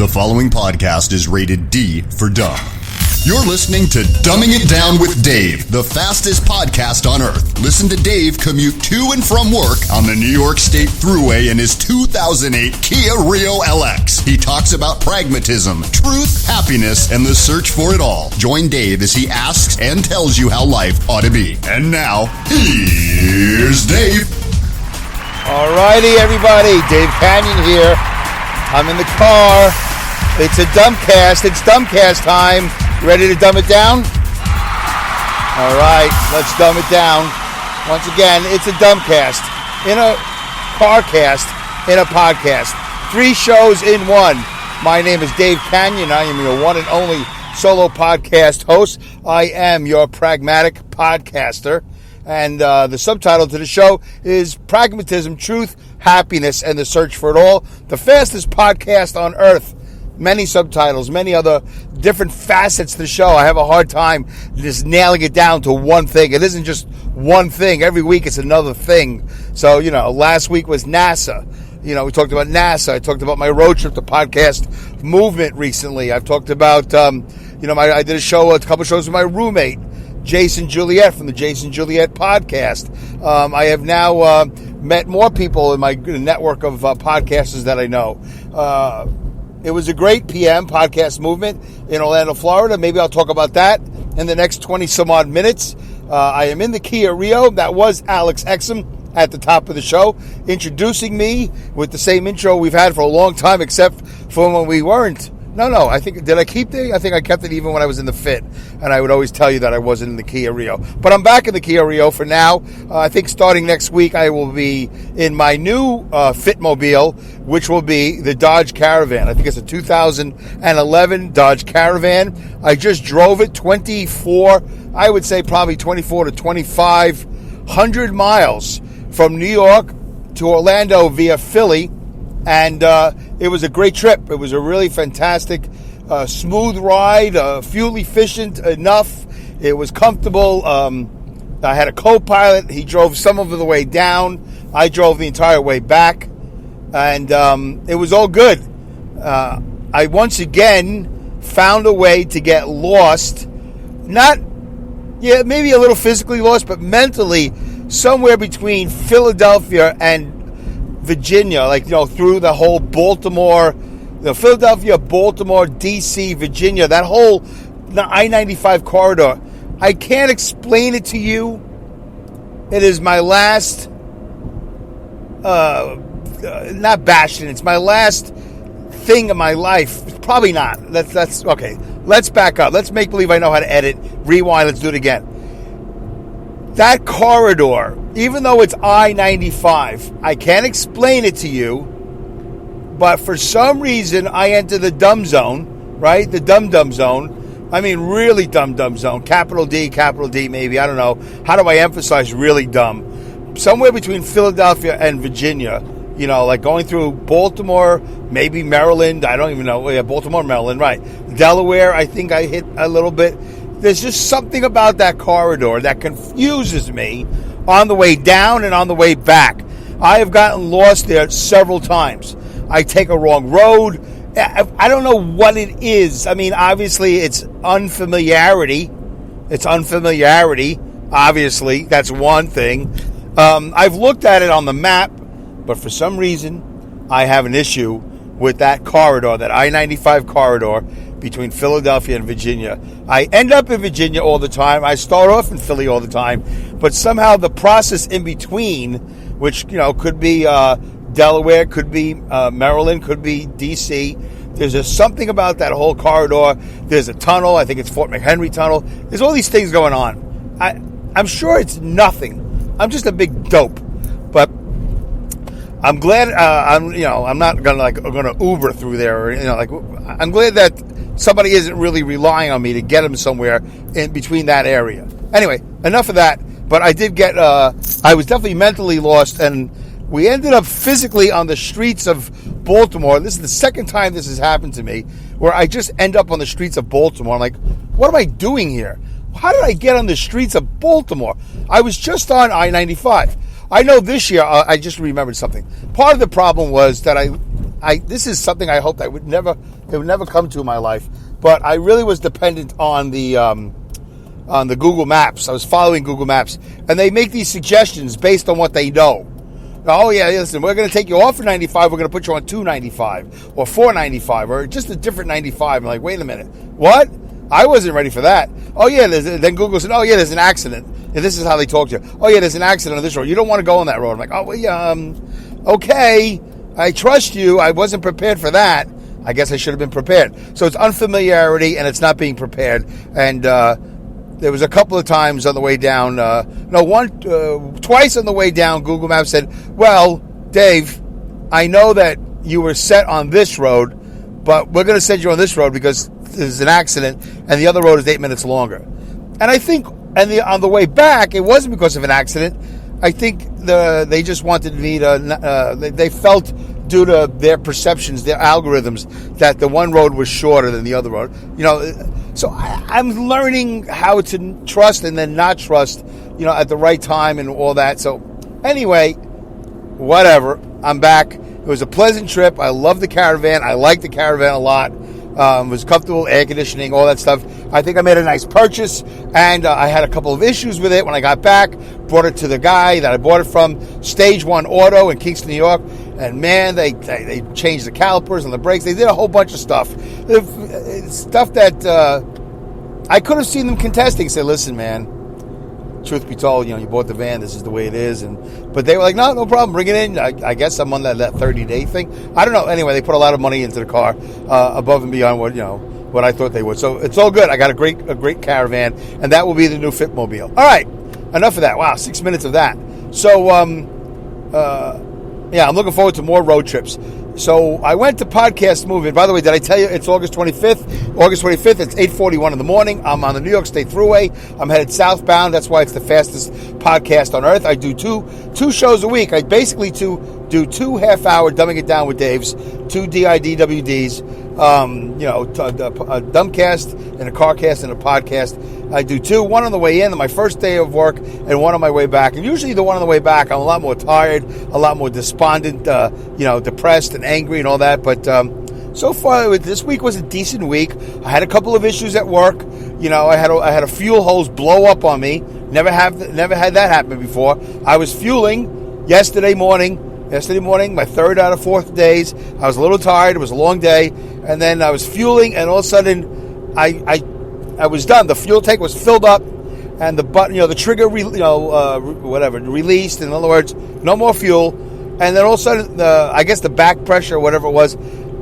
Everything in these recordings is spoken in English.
The following podcast is rated D for dumb. You're listening to Dumbing It Down with Dave, the fastest podcast on earth. Listen to Dave commute to and from work on the New York State Thruway in his 2008 Kia Rio LX. He talks about pragmatism, truth, happiness, and the search for it all. Join Dave as he asks and tells you how life ought to be. And now, here's Dave. Alrighty, everybody. Dave Kanyan here. I'm in the car. It's a dumbcast. It's dumbcast time. You ready to dumb it down? All right, let's dumb it down. Once again, it's a dumbcast in a carcast in a podcast. 3 shows in one. My name is Dave Kanyan. I am your one and only solo podcast host. I am your pragmatic podcaster. And the subtitle to the show is Pragmatism, Truth, Happiness, and the Search for It All. The fastest podcast on earth. Many subtitles, many other different facets to the show. I have a hard time just nailing it down to one thing. It isn't just one thing. Every week it's another thing. So, last week was NASA. We talked about NASA. I talked about my road trip to podcast movement recently. I've talked about, I did a couple shows with my roommate, Jason Juliet from the Jason Juliet podcast. I have now met more people in my network of podcasters that I know. It was a great PM podcast movement in Orlando, Florida. Maybe I'll talk about that in the next 20 some odd minutes. I am in the Kia Rio. That was Alex Exum at the top of the show, introducing me with the same intro we've had for a long time, except for when we weren't. No. Did I keep it? I think I kept it even when I was in the Fit, and I would always tell you that I wasn't in the Kia Rio. But I'm back in the Kia Rio for now. I think starting next week, I will be in my new Fitmobile, which will be the Dodge Caravan. I think it's a 2011 Dodge Caravan. I just drove it 24 to 2,500 miles from New York to Orlando via Philly. And it was a great trip. It was a really fantastic, smooth ride, fuel efficient enough. It was comfortable. I had a co-pilot. He drove some of the way down. I drove the entire way back. And it was all good. I once again found a way to get lost. Maybe a little physically lost, but mentally somewhere between Philadelphia and Virginia, through the whole Baltimore, Philadelphia, Baltimore, D.C., Virginia, that whole I-95 corridor. I can't explain it to you. It is my last, not bastion, it's my last thing in my life. Probably not. That's okay. Let's back up. Let's make believe I know how to edit. Rewind. Let's do it again. That corridor, even though it's I-95, I can't explain it to you, but for some reason I enter the dumb zone, right? The dumb zone. I mean, really dumb zone. Capital D maybe. I don't know. How do I emphasize really dumb? Somewhere between Philadelphia and Virginia, going through Baltimore, maybe Maryland. I don't even know. Yeah, Baltimore, Maryland, right. Delaware, I think I hit a little bit. There's just something about that corridor that confuses me on the way down and on the way back. I have gotten lost there several times. I take a wrong road. I don't know what it is. I mean, obviously, it's unfamiliarity. Obviously, that's one thing. I've looked at it on the map, but for some reason, I have an issue with that corridor, that I-95 corridor between Philadelphia and Virginia. I end up in Virginia all the time. I start off in Philly all the time. But somehow the process in between, which, could be Delaware, could be Maryland, could be D.C., there's just something about that whole corridor. There's a tunnel. I think it's Fort McHenry Tunnel. There's all these things going on. I'm sure it's nothing. I'm just a big dope. But I'm glad I'm not gonna Uber through there, or I'm glad that somebody isn't really relying on me to get them somewhere in between that area. Anyway, enough of that. But I did get I was definitely mentally lost, and we ended up physically on the streets of Baltimore. This is the second time this has happened to me, where I just end up on the streets of Baltimore. I'm like, what am I doing here? How did I get on the streets of Baltimore? I was just on I-95. I know this year, I just remembered something. Part of the problem was that this is something I hoped it would never come to in my life. But I really was dependent on the Google Maps. I was following Google Maps, and they make these suggestions based on what they know. Oh yeah, listen, we're going to take you off of 95. We're going to put you on 295 or 495 or just a different 95. I'm like, wait a minute, what? I wasn't ready for that. Oh yeah, then Google said, oh yeah, there's an accident. And this is how they talk to you. Oh yeah, there's an accident on this road. You don't want to go on that road. I'm like, oh well, yeah, okay, I trust you. I wasn't prepared for that. I guess I should have been prepared. So it's unfamiliarity and it's not being prepared. And there was a couple of times on the way down, twice on the way down, Google Maps said, well, Dave, I know that you were set on this road, but we're going to send you on this road because there's an accident and the other road is 8 minutes longer. And I think on the way back, it wasn't because of an accident. I think they just wanted me to, they felt due to their perceptions, their algorithms, that the one road was shorter than the other road. So I'm learning how to trust and then not trust, at the right time and all that. So anyway, whatever. I'm back. It was a pleasant trip. I love the Caravan. I like the Caravan a lot. It was comfortable, air conditioning, all that stuff. I think I made a nice purchase, and I had a couple of issues with it when I got back. Brought it to the guy that I bought it from, Stage 1 Auto in Kingston, New York, and man, they changed the calipers and the brakes. They did a whole bunch of stuff. Stuff that I could have seen them contesting. Say, listen, man, truth be told, you bought the van. This is the way it is. But they were like, no problem. Bring it in. I guess I'm on that 30-day thing. I don't know. Anyway, they put a lot of money into the car above and beyond what I thought they would. So it's all good. I got a great Caravan, and that will be the new Fitmobile. All right, enough of that. Wow, 6 minutes of that. So yeah, I'm looking forward to more road trips. So I went to Podcast Moving. By the way, did I tell you it's August 25th? August 25th, it's 8:41 in the morning. I'm on the New York State Thruway. I'm headed southbound. That's why it's the fastest podcast on earth. I do two shows a week. I basically do 2 half-hour Dumbing It Down with Dave's, 2 DIDWDs, a Dumbcast and a Carcast and a podcast. I do 2, one on the way in, my first day of work, and one on my way back. And usually the one on the way back, I'm a lot more tired, a lot more despondent, depressed and angry and all that. But so far, this week was a decent week. I had a couple of issues at work. I had a fuel hose blow up on me. Never had that happen before. I was fueling yesterday morning, my 3rd out of 4th days. I was a little tired. It was a long day. And then I was fueling, and all of a sudden, I was done. The fuel tank was filled up, and the button, the trigger, released. In other words, no more fuel. And then all of a sudden, I guess the back pressure, or whatever it was,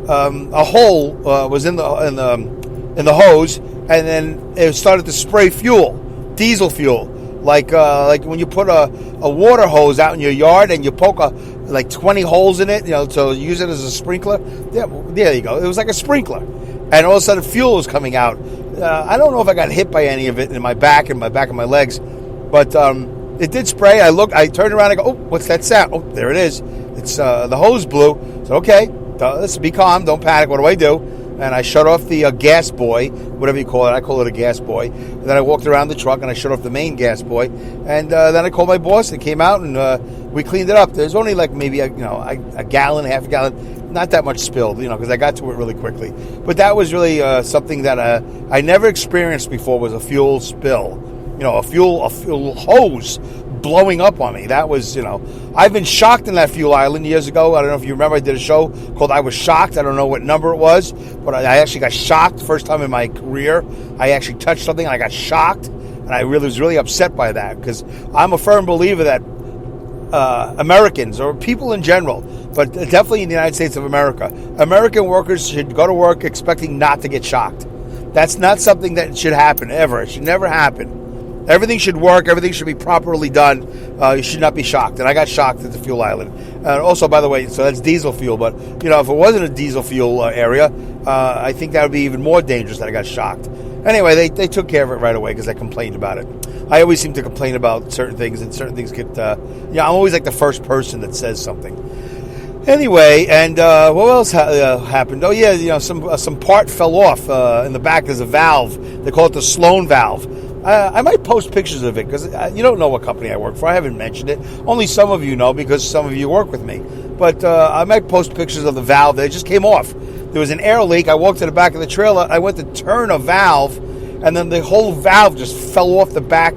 a hole was in the hose, and then it started to spray fuel, diesel fuel, like when you put a water hose out in your yard and you poke 20 holes in it, to use it as a sprinkler. Yeah, there you go. It was like a sprinkler, and all of a sudden, fuel was coming out. I don't know if I got hit by any of it in my back and my back of my legs, but it did spray. I turned around and I go, oh, what's that sound? Oh, there it is. It's the hose blew. So okay, let's be calm. Don't panic. What do I do? And I shut off the gas boy, whatever you call it. I call it a gas boy. And then I walked around the truck and I shut off the main gas boy. And then I called my boss and came out and we cleaned it up. There's only maybe a gallon, half a gallon, not that much spilled, because I got to it really quickly. But that was really something that I never experienced before, was a fuel spill. A fuel hose blowing up on me. That was, I've been shocked in that fuel island years ago. I don't know if you remember, I did a show called I Was Shocked. I don't know what number it was, but I actually got shocked first time in my career. I actually touched something and I got shocked, and I was really upset by that, because I'm a firm believer that Americans, or people in general, but definitely in the United States of America, American workers should go to work expecting not to get shocked. That's not something that should happen ever. It should never happen. Everything should work. Everything should be properly done. You should not be shocked. And I got shocked at the fuel island. Also, by the way, so that's diesel fuel. But, if it wasn't a diesel fuel area, I think that would be even more dangerous that I got shocked. Anyway, they took care of it right away because I complained about it. I always seem to complain about certain things, and certain things get, I'm always like the first person that says something. Anyway, and what else happened? Oh, yeah, some part fell off in the back. There's a valve. They call it the Sloan valve. I might post pictures of it because you don't know what company I work for. I haven't mentioned it. Only some of you know because some of you work with me. But I might post pictures of the valve that just came off. There was an air leak. I walked to the back of the trailer. I went to turn a valve, and then the whole valve just fell off the back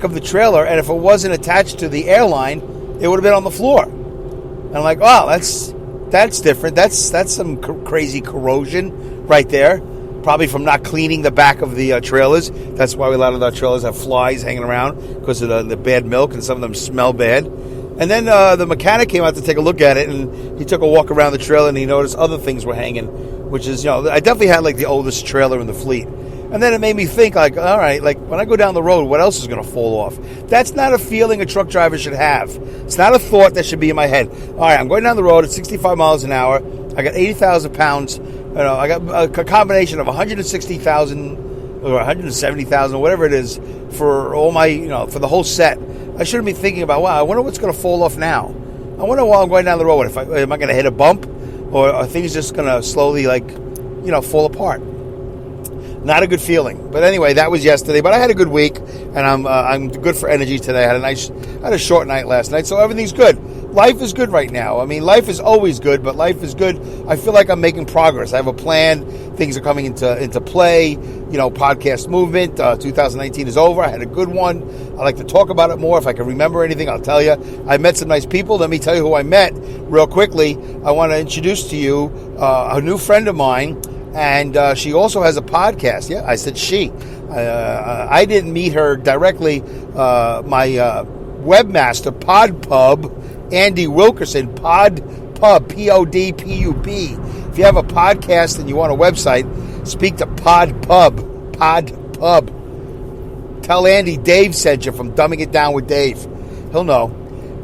of the trailer. And if it wasn't attached to the airline, it would have been on the floor. And I'm like, wow, that's different. That's some crazy corrosion right there. Probably from not cleaning the back of the trailers. That's why a lot of our trailers have flies hanging around because of the bad milk, and some of them smell bad. And then the mechanic came out to take a look at it, and he took a walk around the trailer, and he noticed other things were hanging, which is, I definitely had like the oldest trailer in the fleet. And then it made me think, like, all right, like when I go down the road, what else is going to fall off? That's not a feeling a truck driver should have. It's not a thought that should be in my head. All right, I'm going down the road at 65 miles an hour. I got 80,000 pounds. I got a combination of 160,000 or 170,000, whatever it is, for all my, for the whole set. I shouldn't be thinking about, wow, I wonder what's going to fall off now. I wonder while I'm going down the road, am I going to hit a bump, or are things just going to slowly, fall apart? Not a good feeling. But anyway, that was yesterday. But I had a good week, and I'm good for energy today. I had a short night last night, so everything's good. Life is good right now. I mean, life is always good, but life is good. I feel like I'm making progress. I have a plan. Things are coming into play. Podcast movement. 2019 is over. I had a good one. I like to talk about it more. If I can remember anything, I'll tell you. I met some nice people. Let me tell you who I met real quickly. I want to introduce to you a new friend of mine. And she also has a podcast. Yeah, I said she. I didn't meet her directly. My webmaster, PodPub, Andy Wilkerson, PodPub, PodPub. If you have a podcast and you want a website, speak to PodPub. PodPub. Tell Andy Dave sent you from Dumbing It Down with Dave. He'll know.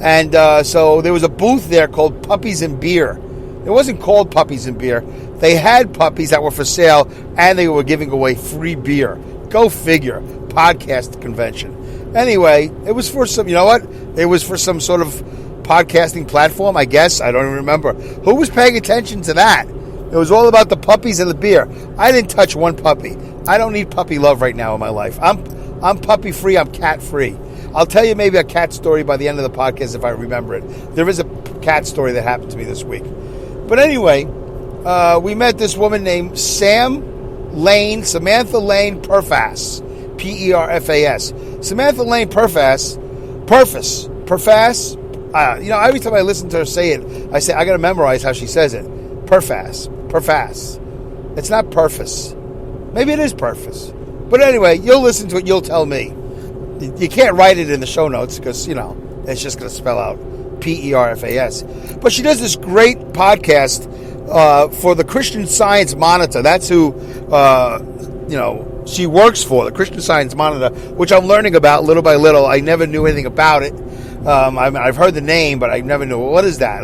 And so there was a booth there called Puppies and Beer. It wasn't called Puppies and Beer. They had puppies that were for sale, and they were giving away free beer. Go figure. Podcast convention. Anyway, it was for some, It was for some sort of podcasting platform, I guess. I don't even remember. Who was paying attention to that? It was all about the puppies and the beer. I didn't touch one puppy. I don't need puppy love right now in my life. I'm puppy free. I'm cat free. I'll tell you maybe a cat story by the end of the podcast if I remember it. There is a cat story that happened to me this week. But anyway, we met this woman named Samantha Lane Perfas. P-E-R-F-A-S. Samantha Lane Perfas. Every time I listen to her say it, I got to memorize how she says it. Perfas. It's not Perfus. Maybe it is Perfus. But anyway, you'll listen to it, you'll tell me. You can't write it in the show notes because, it's just going to spell out P-E-R-F-A-S. But she does this great podcast for the Christian Science Monitor. That's who, she works for, the Christian Science Monitor, which I'm learning about little by little. I never knew anything about it. I've heard the name, but I never knew, what is that?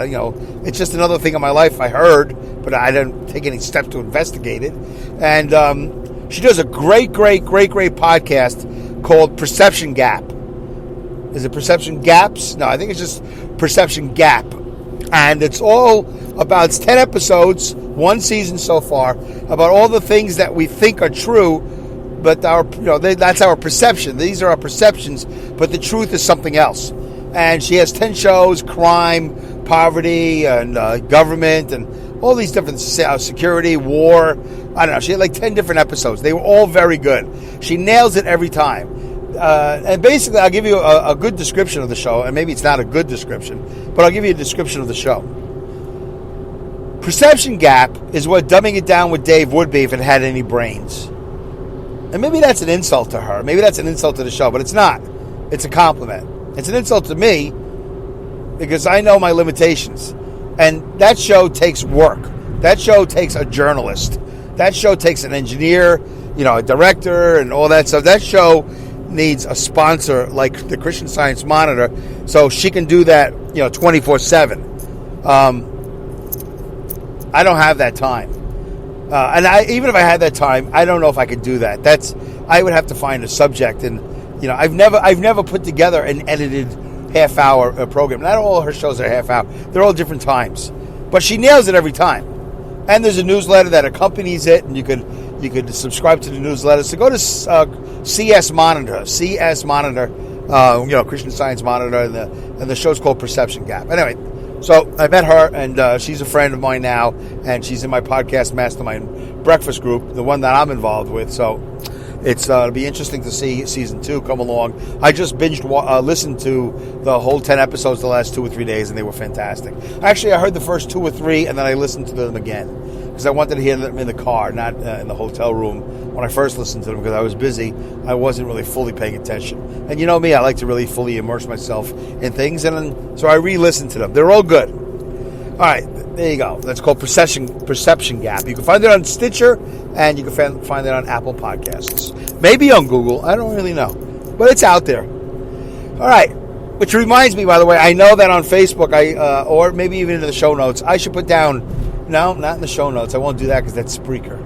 It's just another thing in my life I heard, but I didn't take any steps to investigate it. And she does a great podcast called Perception Gap. Is it Perception Gaps? No, I think it's just Perception Gap. And it's all about, it's 10 episodes, one season so far, about all the things that we think are true, but that's our perception. These are our perceptions, but the truth is something else. And she has 10 shows: crime, poverty, and government, and all these different security, war. I don't know. She had like 10 different episodes. They were all very good. She nails it every time. And basically, I'll give you a good description of the show, and maybe it's not a good description, but I'll give you a description of the show. Perception Gap is what Dumbing It Down with Dave would be if it had any brains. And maybe that's an insult to her. Maybe that's an insult to the show, but it's not. It's a compliment. It's an insult to me because I know my limitations. And that show takes work. That show takes a journalist. That show takes an engineer, a director, and all that stuff. That show needs a sponsor like the Christian Science Monitor so she can do that 24/7. I don't have that time, and even if I had that time, I don't know if I could do that. I would have to find a subject, and I've never put together an edited half-hour program. Not all her shows are half-hour; they're all different times, but she nails it every time. And there's a newsletter that accompanies it, and you You could subscribe to the newsletter. So go to CS Monitor, Christian Science Monitor, and the show's called Perception Gap. Anyway, so I met her, and she's a friend of mine now, and she's in my podcast mastermind breakfast group, the one that I'm involved with. So it'll be interesting to see season 2 come along. I just listened to the whole 10 episodes the last 2 or 3 days, and they were fantastic. Actually, I heard the first 2 or 3, and then I listened to them again because I wanted to hear them in the car, not in the hotel room when I first listened to them, because I was busy. I wasn't really fully paying attention. And you know me, I like to really fully immerse myself in things, and so I re-listened to them. They're all good. All right, there you go. That's called Perception Gap. You can find it on Stitcher, and you can find it on Apple Podcasts. Maybe on Google. I don't really know. But it's out there. All right. Which reminds me, by the way, I know that on Facebook, or maybe even in the show notes, I should put down... No, not in the show notes. I won't do that because that's Spreaker.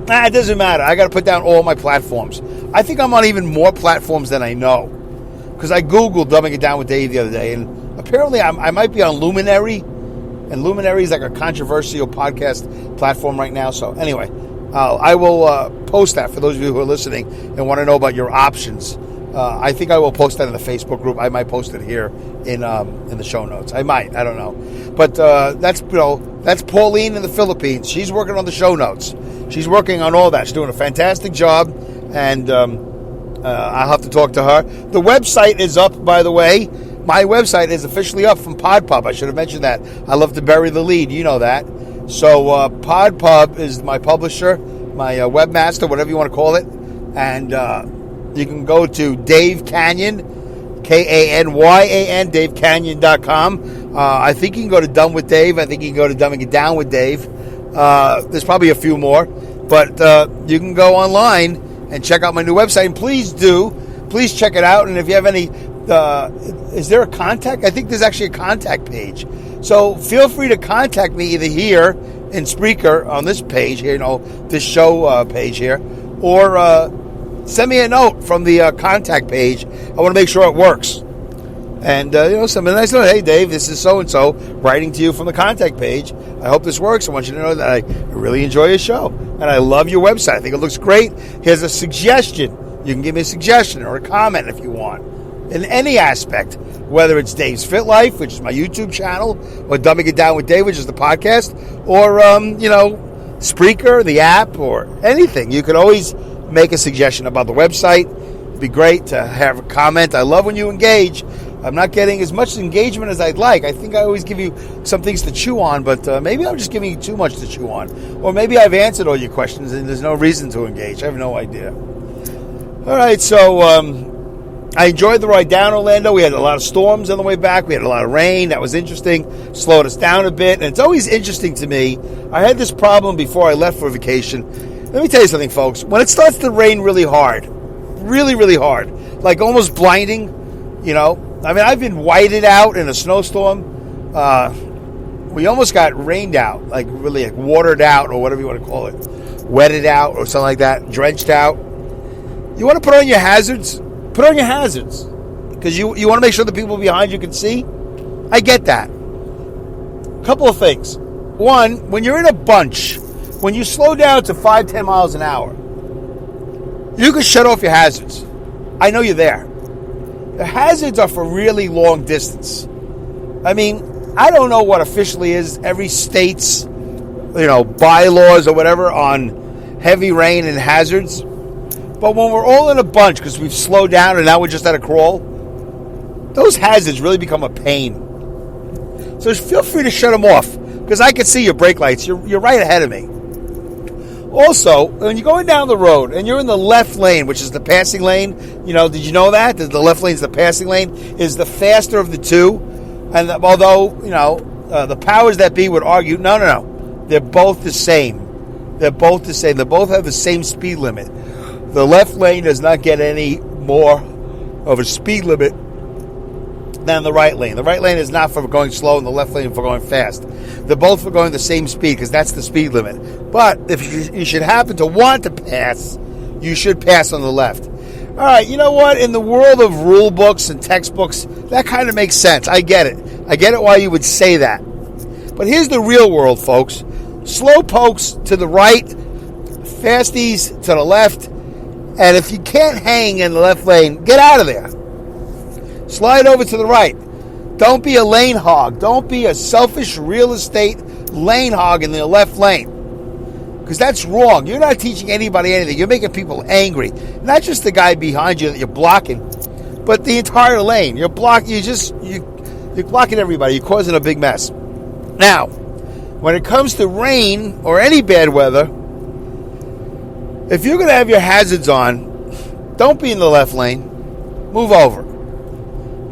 It doesn't matter. I got to put down all my platforms. I think I'm on even more platforms than I know. Because I Googled Dumbing It Down with Dave the other day, and apparently I might be on Luminary. And Luminary is like a controversial podcast platform right now. So anyway, I will post that for those of you who are listening and want to know about your options. I think I will post that in the Facebook group. I might post it here in the show notes. I might. I don't know. But that's Pauline in the Philippines. She's working on the show notes. She's working on all that. She's doing a fantastic job, and I'll have to talk to her. The website is up, by the way. My website is officially up from PodPub. I should have mentioned that. I love to bury the lead. You know that. So PodPub is my publisher, my webmaster, whatever you want to call it. And you can go to Dave Kanyan, Kanyan, DaveKanyan.com. I think you can go to Dumb with Dave. I think you can go to Dumbing It Down with Dave. There's probably a few more. But you can go online and check out my new website. And please check it out. And if you have any... is there a contact? I think there's actually a contact page. So feel free to contact me either here in Spreaker on this page here, this show page here, or send me a note from the contact page. I want to make sure it works. And, something nice note. Hey, Dave, this is so-and-so writing to you from the contact page. I hope this works. I want you to know that I really enjoy your show. And I love your website. I think it looks great. Here's a suggestion. You can give me a suggestion or a comment if you want. In any aspect, whether it's Dave's Fit Life, which is my YouTube channel, or Dumbing It Down with Dave, which is the podcast, or, Spreaker, the app, or anything. You can always make a suggestion about the website. It'd be great to have a comment. I love when you engage. I'm not getting as much engagement as I'd like. I think I always give you some things to chew on, but maybe I'm just giving you too much to chew on. Or maybe I've answered all your questions and there's no reason to engage. I have no idea. All right, so I enjoyed the ride down Orlando. We had a lot of storms on the way back. We had a lot of rain. That was interesting. Slowed us down a bit. And it's always interesting to me. I had this problem before I left for vacation. Let me tell you something, folks. When it starts to rain really hard, really, really hard, like almost blinding, I've been whited out in a snowstorm. We almost got rained out, like really like watered out or whatever you want to call it. Wetted out or something like that. Drenched out. You want to put on your hazards? Put on your hazards. Because you want to make sure the people behind you can see. I get that. Couple of things. One, when you're in a bunch, when you slow down to 5-10 miles an hour, you can shut off your hazards. I know you're there. The hazards are for really long distance. I mean, I don't know what officially is every state's, bylaws or whatever on heavy rain and hazards. But when we're all in a bunch because we've slowed down and now we're just at a crawl, those hazards really become a pain. So feel free to shut them off because I can see your brake lights. You're right ahead of me. Also, when you're going down the road and you're in the left lane, which is the passing lane, did you know that? The left lane is the passing lane, is the faster of the two. And although, the powers that be would argue, no. They're both the same. They both have the same speed limit. The left lane does not get any more of a speed limit than the right lane. The right lane is not for going slow and the left lane for going fast. They're both for going the same speed because that's the speed limit. But if you should happen to want to pass, you should pass on the left. All right, you know what? In the world of rule books and textbooks, that kind of makes sense. I get it. I get it why you would say that. But here's the real world, folks. Slow pokes to the right Fasties to the left. And if you can't hang in the left lane, get out of there. Slide over to the right. Don't be a lane hog. Don't be a selfish real estate lane hog in the left lane. Because that's wrong. You're not teaching anybody anything. You're making people angry. Not just the guy behind you that you're blocking, but the entire lane. You're blocking everybody. You're causing a big mess. Now, when it comes to rain or any bad weather, if you're going to have your hazards on, don't be in the left lane. Move over.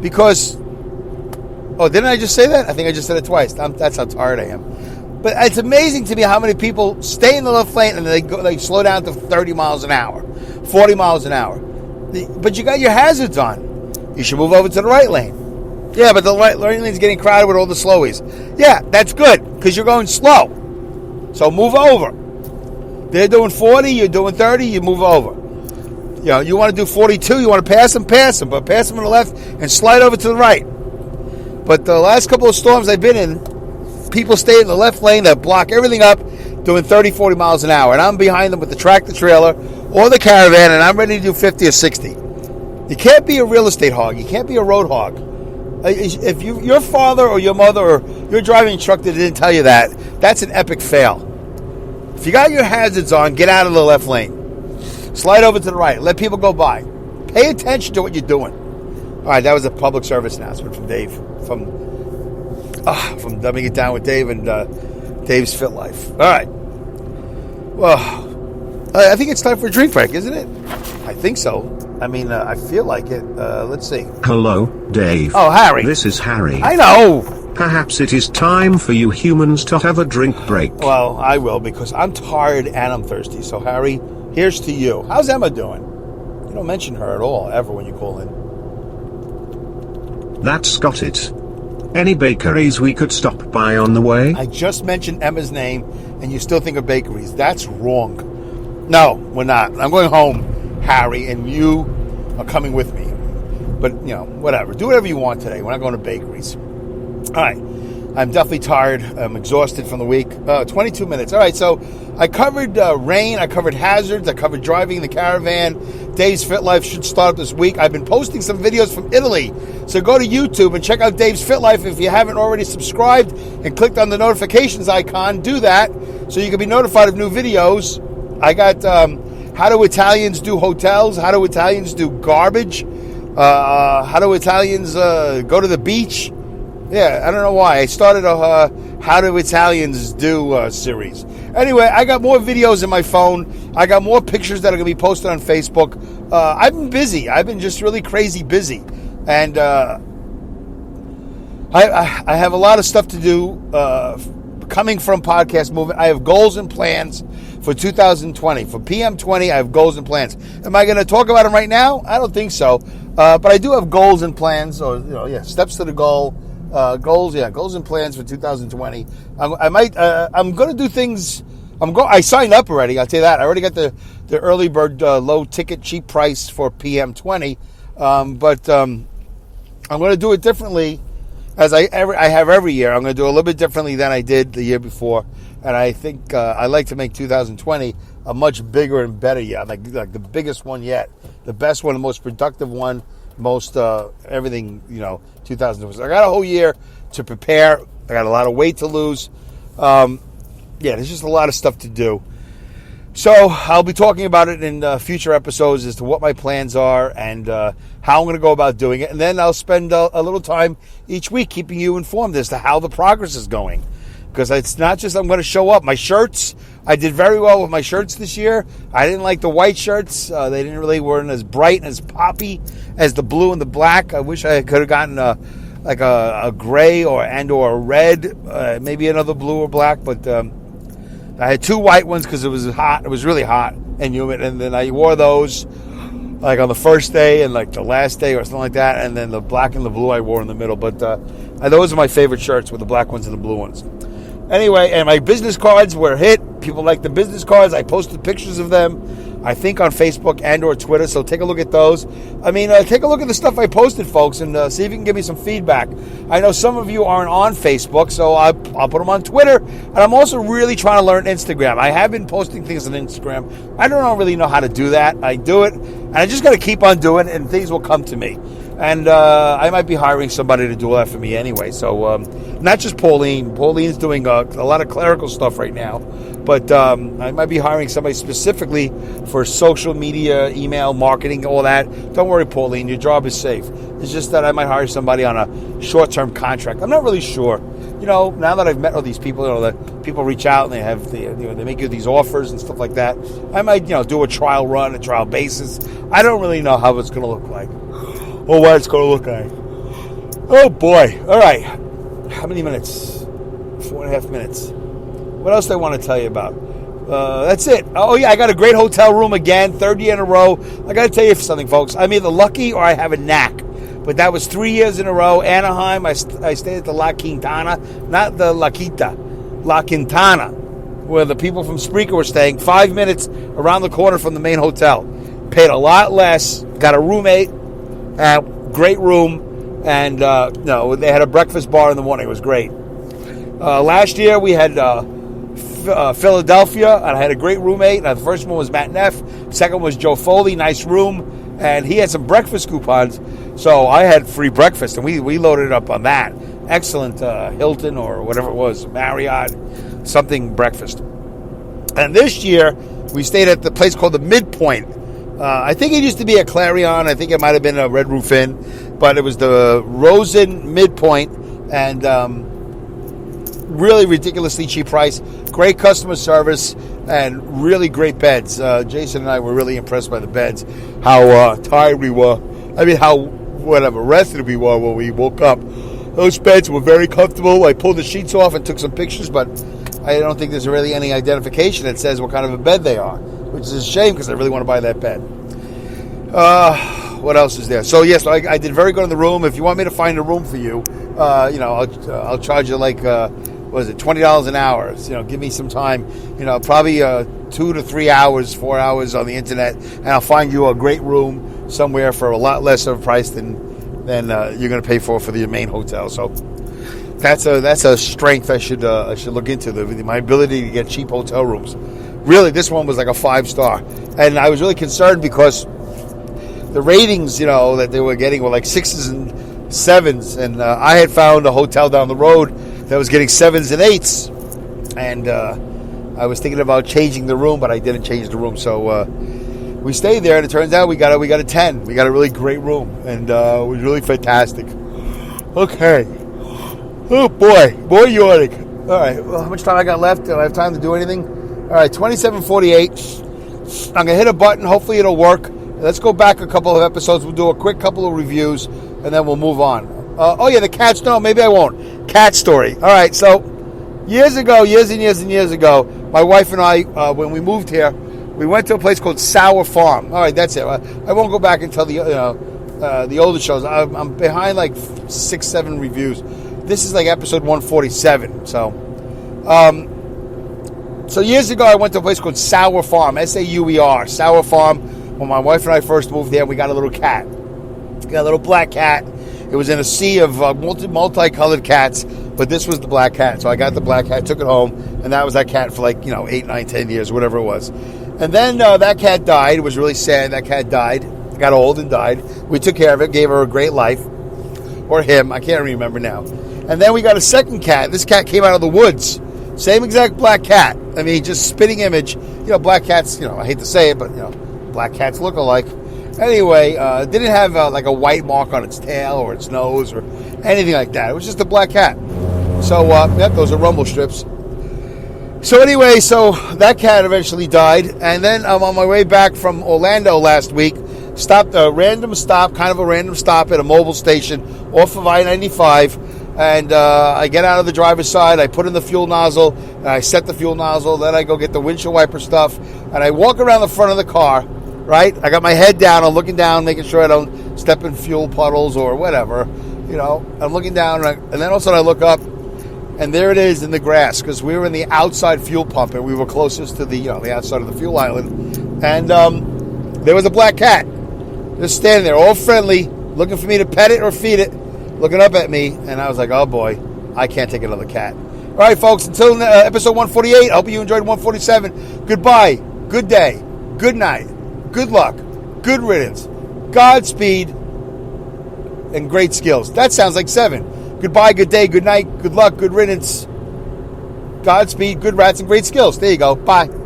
Because, didn't I just say that? I think I just said it twice. That's how tired I am. But it's amazing to me how many people stay in the left lane and they slow down to 30 miles an hour, 40 miles an hour. But you got your hazards on. You should move over to the right lane. Yeah, but the right lane's getting crowded with all the slowies. Yeah, that's good because you're going slow. So move over. They're doing 40, you're doing 30, you move over. You want to do 42, you want to pass them, but pass them on the left and slide over to the right. But the last couple of storms I've been in, people stay in the left lane that block everything up doing 30, 40 miles an hour. And I'm behind them with the tractor trailer or the Caravan, and I'm ready to do 50 or 60. You can't be a real estate hog. You can't be a road hog. If your father or your mother or your driving instructor didn't tell you that, that's an epic fail. If you got your hazards on, get out of the left lane. Slide over to the right. Let people go by. Pay attention to what you're doing. All right, that was a public service announcement from Dave, from Dumbing It Down with Dave and Dave's Fit Life. All right. Well, I think it's time for a drink break, isn't it? I think so. I mean, I feel like it. Let's see. Hello, Dave. Oh, Harry. This is Harry. I know. Perhaps it is time for you humans to have a drink break. Well, I will because I'm tired and I'm thirsty. So, Harry, here's to you. How's Emma doing? You don't mention her at all, ever, when you call in. That's got it. Any bakeries we could stop by on the way? I just mentioned Emma's name, and you still think of bakeries. That's wrong. No, we're not. I'm going home, Harry, and you are coming with me. But, whatever. Do whatever you want today. We're not going to bakeries. All right. I'm definitely tired. I'm exhausted from the week. 22 minutes. All right, so I covered rain. I covered hazards. I covered driving the Caravan. Dave's Fit Life should start this week. I've been posting some videos from Italy. So go to YouTube and check out Dave's Fit Life. If you haven't already subscribed and clicked on the notifications icon, do that so you can be notified of new videos. I got how do Italians do hotels? How do Italians do garbage? How do Italians go to the beach? Yeah, I don't know why. I started a How Do Italians Do series. Anyway, I got more videos in my phone. I got more pictures that are going to be posted on Facebook. I've been busy. I've been just really crazy busy. And I have a lot of stuff to do coming from Podcast Movement. I have goals and plans for 2020. For PM20, I have goals and plans. Am I going to talk about them right now? I don't think so. But I do have goals and plans, steps to the goal. Goals and plans for 2020. I'm going to do things. I signed up already. I'll tell you that. I already got the early bird low ticket cheap price for PM20. But I'm going to do it differently, as I have every year. I'm going to do it a little bit differently than I did the year before. And I think I like to make 2020 a much bigger and better year, like the biggest one yet, the best one, the most productive one. Most everything, 2020. So I got a whole year to prepare. I got a lot of weight to lose. There's just a lot of stuff to do. So I'll be talking about it in future episodes as to what my plans are and how I'm going to go about doing it. And then I'll spend a little time each week keeping you informed as to how the progress is going. Because it's not just I'm going to show up. My shirts, I did very well with my shirts this year. I didn't like the white shirts. They weren't as bright and as poppy as the blue and the black. I wish I could have gotten a gray or a red, maybe another blue or black. But I had two white ones because it was hot. It was really hot and humid. And then I wore those like on the first day and like the last day or something like that. And then the black and the blue I wore in the middle. But those are my favorite shirts, with the black ones and the blue ones. Anyway, and my business cards were hit. People like the business cards. I posted pictures of them. I think on Facebook and or Twitter, so take a look at those. I mean, take a look at the stuff I posted, folks, and see if you can give me some feedback. I know some of you aren't on Facebook, so I'll put them on Twitter, and I'm also really trying to learn Instagram. I have been posting things on Instagram. I don't really know how to do that. I do it, and I just got to keep on doing it, and things will come to me. And I might be hiring somebody to do that for me anyway. So not just Pauline. Pauline's doing a lot of clerical stuff right now. But I might be hiring somebody specifically for social media, email, marketing, all that. Don't worry, Pauline. Your job is safe. It's just that I might hire somebody on a short-term contract. I'm not really sure. You know, now that I've met all these people, you know, that people reach out and they make you these offers and stuff like that. I might, do a trial run, a trial basis. I don't really know how it's going to look like. Or what it's going to look like. Oh, boy. All right. How many minutes? 4.5 minutes. What else do I want to tell you about? That's it. Oh, yeah, I got a great hotel room again, third year in a row. I got to tell you something, folks. I'm either lucky or I have a knack. But that was 3 years in a row. Anaheim, I stayed at the La Quintana, not the La Quinta, La Quintana, where the people from Spreaker were staying, 5 minutes around the corner from the main hotel. Paid a lot less, got a roommate, great room, and they had a breakfast bar in the morning. It was great. Last year we had Philadelphia, and I had a great roommate. The first one was Matt Neff. Second was Joe Foley, nice room, and he had some breakfast coupons, so I had free breakfast, and we loaded up on that. Excellent Hilton or whatever it was, Marriott, something breakfast. And this year we stayed at the place called the Midpoint. I think it used to be a Clarion. I think it might have been a Red Roof Inn, but it was the Rosen Midpoint, and really ridiculously cheap price, great customer service, and really great beds. Jason and I were really impressed by the beds, how tired we were. I mean, how rested we were when we woke up. Those beds were very comfortable. I pulled the sheets off and took some pictures, but I don't think there's really any identification that says what kind of a bed they are, which is a shame because I really want to buy that bed. What else is there? So, yes, I did very good in the room. If you want me to find a room for you, I'll charge you like, $20 an hour? Give me some time, probably 2 to 3 hours, 4 hours on the internet, and I'll find you a great room somewhere for a lot less of a price than you're going to pay for the main hotel. So that's a strength I should look into, my ability to get cheap hotel rooms. Really, this one was like a 5-star, and I was really concerned because the ratings, that they were getting were like 6s and 7s, and I had found a hotel down the road that was getting 7s and 8s, and I was thinking about changing the room, but I didn't change the room. So we stayed there, and it turns out we got a 10. We got a really great room, and it was really fantastic. Okay. Oh boy, yawning. All right, well, how much time I got left? Do I have time to do anything? All right, 27:48. I'm gonna hit a button. Hopefully, it'll work. Let's go back a couple of episodes. We'll do a quick couple of reviews, and then we'll move on. The cats. No, maybe I won't. Cat story. All right, so years and years ago, my wife and I, when we moved here, we went to a place called Sour Farm. All right, that's it. I won't go back and tell the older shows. I'm behind like 6-7 reviews. This is like episode 147. So years ago, I went to a place called Sour Farm, Sauer, Sour Farm. When my wife and I first moved there, we got a little cat. We got a little black cat. It was in a sea of multicolored cats, but this was the black cat. So I got the black cat, took it home, and that was that cat for 8, 9, 10 years, whatever it was. And then that cat died. It was really sad. That cat died, got old and died. We took care of it, gave her a great life. Or him, I can't remember now. And then we got a second cat. This cat came out of the woods. Same exact black cat. I mean, just spitting image. Black cats, I hate to say it, but, black cats look alike. Anyway, didn't have like a white mark on its tail or its nose or anything like that. It was just a black cat. So, those are rumble strips. So anyway, that cat eventually died. And then I'm on my way back from Orlando last week. Stopped a random stop at a mobile station off of I-95. And I get out of the driver's side, I put in the fuel nozzle, and I set the fuel nozzle, then I go get the windshield wiper stuff, and I walk around the front of the car, right? I got my head down, I'm looking down, making sure I don't step in fuel puddles or whatever, I'm looking down, and then all of a sudden I look up, and there it is in the grass, because we were in the outside fuel pump, and we were closest to the outside of the fuel island, And there was a black cat just standing there, all friendly, looking for me to pet it or feed it, looking up at me. And I was like, oh boy, I can't take another cat. All right, folks, until episode 148, I hope you enjoyed 147. Goodbye, good day, good night, good luck, good riddance, Godspeed, and great skills. That sounds like 7. Goodbye, good day, good night, good luck, good riddance, Godspeed, good rats, and great skills. There you go. Bye.